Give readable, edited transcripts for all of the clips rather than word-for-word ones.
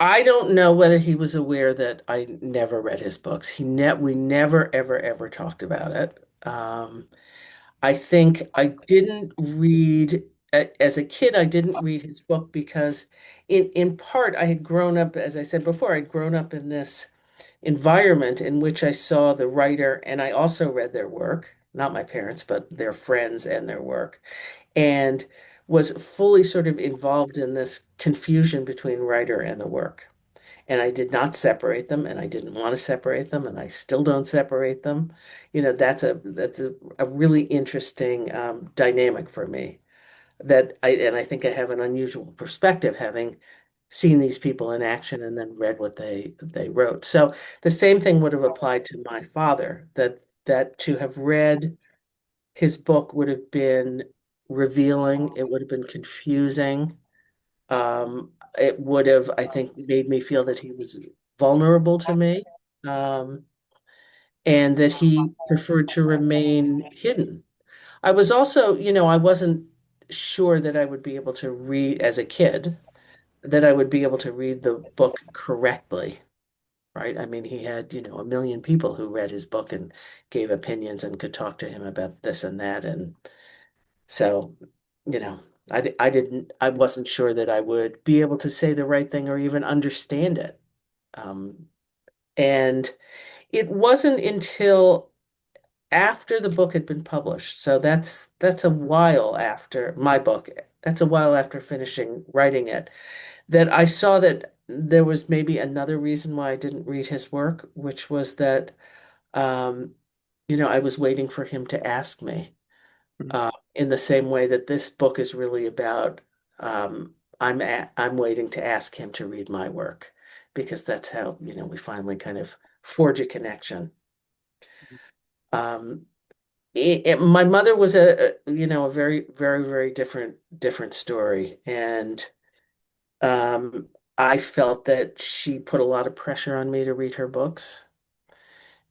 I don't know whether he was aware that I never read his books. We never ever ever talked about it. I think I didn't read as a kid. I didn't read his book because, in part, I had grown up, as I said before, I'd grown up in this environment in which I saw the writer, and I also read their work, not my parents, but their friends and their work, and was fully sort of involved in this confusion between writer and the work. And I did not separate them, and I didn't want to separate them, and I still don't separate them. That's a really interesting dynamic for me. I think I have an unusual perspective, having seen these people in action and then read what they wrote. So the same thing would have applied to my father, that to have read his book would have been revealing, it would have been confusing. It would have, I think, made me feel that he was vulnerable to me, um, and that he preferred to remain hidden. I was also, I wasn't sure that I would be able to read as a kid, that I would be able to read the book correctly, right? I mean, he had, a million people who read his book and gave opinions and could talk to him about this and that. And so, you know, I wasn't sure that I would be able to say the right thing or even understand it. Um, and it wasn't until after the book had been published, so that's a while after my book, that's a while after finishing writing it, that I saw that there was maybe another reason why I didn't read his work, which was that um, I was waiting for him to ask me. In the same way that this book is really about, I'm waiting to ask him to read my work because that's how, we finally kind of forge a connection. Um, my mother was a very, very, very different story. And um, I felt that she put a lot of pressure on me to read her books.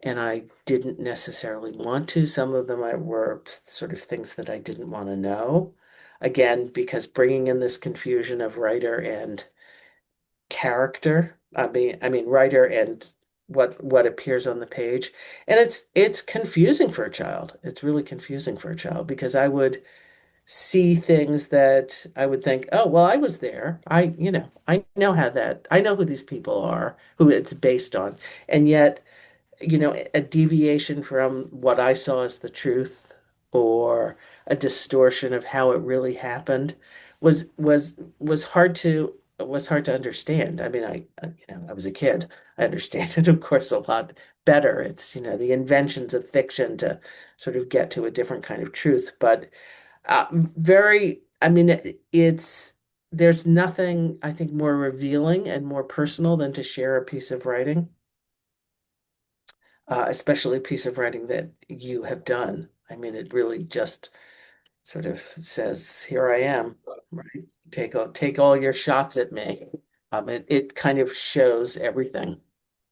And I didn't necessarily want to. Some of them were sort of things that I didn't want to know. Again, because bringing in this confusion of writer and character. I mean writer and what appears on the page. And it's confusing for a child. It's really confusing for a child because I would see things that I would think, oh, well, I was there. I know who these people are, who it's based on. And yet a deviation from what I saw as the truth or a distortion of how it really happened was was was hard to understand. I mean, I was a kid. I understand it, of course, a lot better. It's, the inventions of fiction to sort of get to a different kind of truth. But I mean, there's nothing, I think, more revealing and more personal than to share a piece of writing, especially a piece of writing that you have done. I mean, it really just sort of says, "Here I am," right? Take all your shots at me. It kind of shows everything.